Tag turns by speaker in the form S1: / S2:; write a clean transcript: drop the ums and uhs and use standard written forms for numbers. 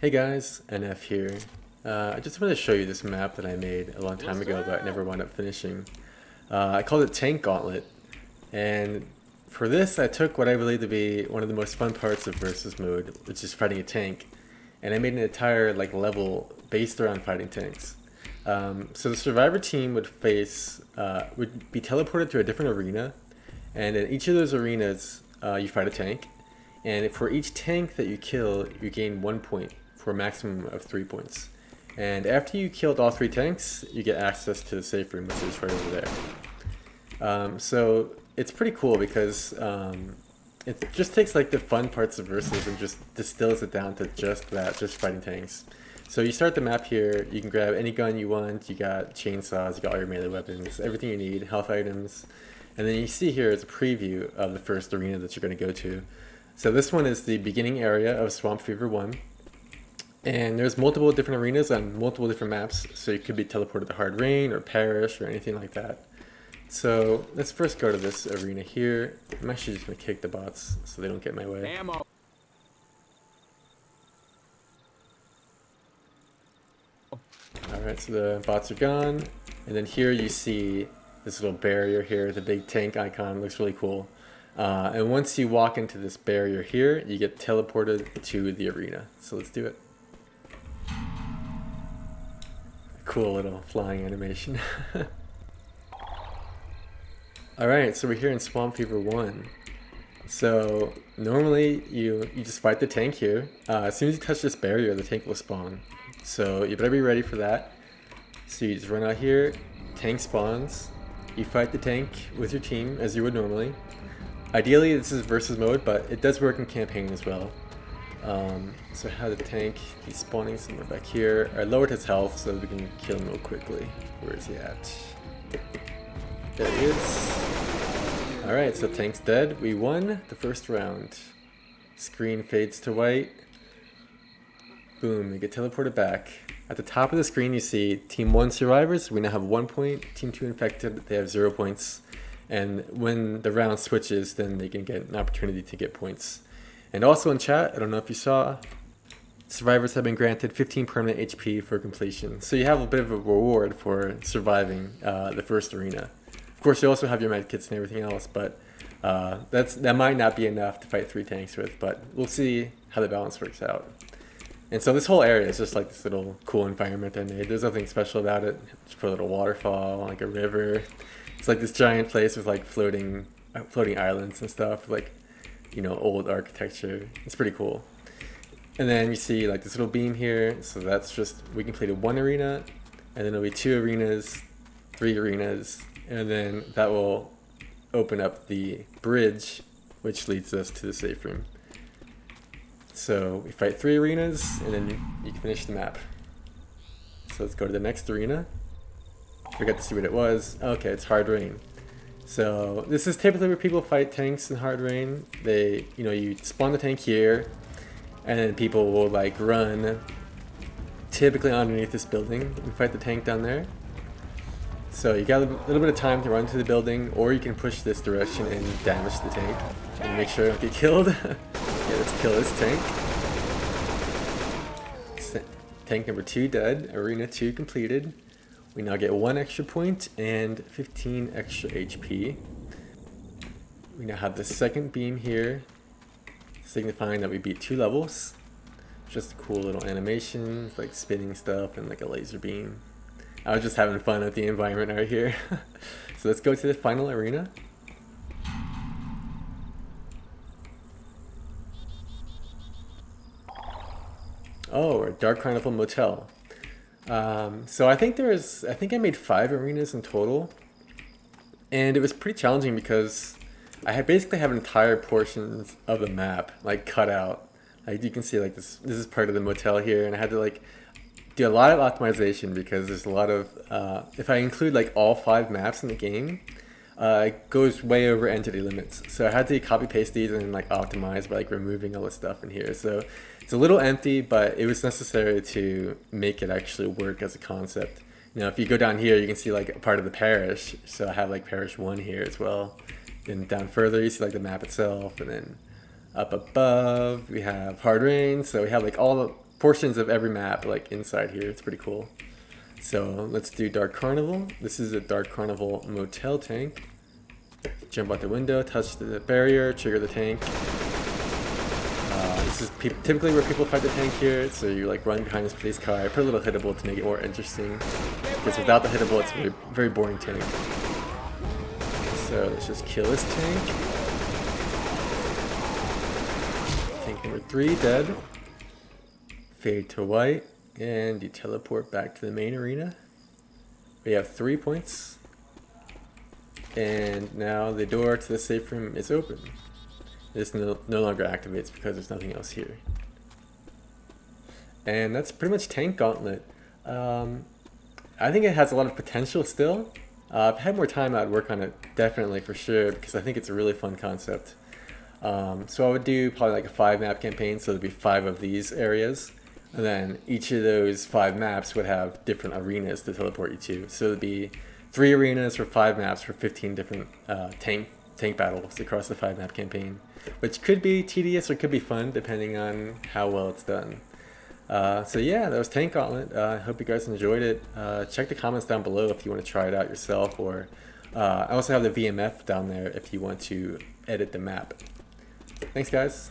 S1: Hey guys, NF here. I just wanted to show you this map that I made a long time ago but I never wound up finishing. I called it Tank Gauntlet, and for this I took what I believe to be one of the most fun parts of versus mode, which is fighting a tank, and I made an entire level based around fighting tanks. So the survivor team would be teleported to a different arena, and in each of those arenas you fight a tank, and for each tank that you kill you gain 1 point for a maximum of 3 points. And after you killed all 3 tanks, you get access to the safe room, which is right over there. So it's pretty cool because it just takes the fun parts of versus and just distills it down to just that, just fighting tanks. So you start the map here, you can grab any gun you want, you got chainsaws, you got all your melee weapons, everything you need, health items. And then you see here is a preview of the first arena that you're going to go to. So this one is the beginning area of Swamp Fever 1. And there's multiple different arenas on multiple different maps, so you could be teleported to Hard Rain or Parish or anything like that. So let's first go to this arena here. I'm actually just going to kick the bots so they don't get in my way.
S2: Ammo.
S1: Alright, so the bots are gone. And then here you see this little barrier here, the big tank icon, looks really cool. And once you walk into this barrier here, you get teleported to the arena. So let's do it. Cool little flying animation. Alright, so we're here in Swamp Fever 1. So normally you just fight the tank here. As soon as you touch this barrier, the tank will spawn. So you better be ready for that. So you just run out here, tank spawns, you fight the tank with your team as you would normally. Ideally this is versus mode, but it does work in campaign as well. So I have the tank, he's spawning somewhere back here. I lowered his health so we can kill him real quickly. Where is he at? There he is. Alright, so tank's dead. We won the first round. Screen fades to white. Boom, we get teleported back. At the top of the screen you see Team 1 survivors, we now have 1 point. Team 2 infected, they have 0 points. And when the round switches, then they can get an opportunity to get points. And also in chat, I don't know if you saw, survivors have been granted 15 permanent HP for completion. So you have a bit of a reward for surviving the first arena. Of course, you also have your med kits and everything else, but that might not be enough to fight 3 tanks with, but we'll see how the balance works out. And so this whole area is just like this little cool environment I made. There's nothing special about it. Just put a little waterfall, like a river. It's like this giant place with floating islands and stuff, old architecture. It's pretty cool. And then you see this little beam here. So that's just, we completed 1 arena, and then there'll be 2 arenas, 3 arenas, and then that will open up the bridge, which leads us to the safe room. So we fight 3 arenas, and then you can finish the map. So let's go to the next arena. Forgot to see what it was. Okay, it's Hard Rain. So this is typically where people fight tanks in Hard Rain. You spawn the tank here, and then people will run typically underneath this building and fight the tank down there. So you got a little bit of time to run to the building, or you can push this direction and damage the tank and make sure I don't get killed. Yeah, let's kill this tank. Tank number 2 dead, arena 2 completed. We now get 1 extra point and 15 extra HP. We now have the second beam here, signifying that we beat 2 levels. Just a cool little animation, spinning stuff and a laser beam. I was just having fun with the environment right here. So let's go to the final arena. Oh, Dark Carnival Motel. So I think I made 5 arenas in total, and it was pretty challenging because I basically have entire portions of the map cut out. You can see this is part of the motel here, and I had to do a lot of optimization because there's a lot of if I include all 5 maps in the game, it goes way over entity limits. So I had to copy paste these and optimize by removing all the stuff in here. So it's a little empty, but it was necessary to make it actually work as a concept. If you go down here, you can see part of the parish. So I have parish 1 here as well. And down further, you see the map itself, and then up above we have Hard Rain. So we have all the portions of every map like inside here. It's pretty cool. So let's do Dark Carnival. This is a Dark Carnival motel tank. Jump out the window, touch the barrier, trigger the tank. This is typically where people fight the tank here. So you like run behind this police car, put a little hittable to make it more interesting. Because without the hittable, it's a very, very boring tank. So let's just kill this tank. Tank number 3 dead. Fade to white, and you teleport back to the main arena. We have 3 points. And now the door to the safe room is open. This no longer activates because there's nothing else here. And that's pretty much Tank Gauntlet. I think it has a lot of potential still. If I had more time, I'd work on it definitely for sure, because I think it's a really fun concept. So I would do probably like a 5-map campaign, so there'd be 5 of these areas. And then each of those 5 maps would have different arenas to teleport you to. So it'd be 3 arenas for 5 maps for 15 different tank battles across the 5-map campaign, which could be tedious or could be fun depending on how well it's done. So yeah, that was Tank Gauntlet. I hope you guys enjoyed it. Check the comments down below if you want to try it out yourself, or I also have the VMF down there if you want to edit the map. Thanks guys.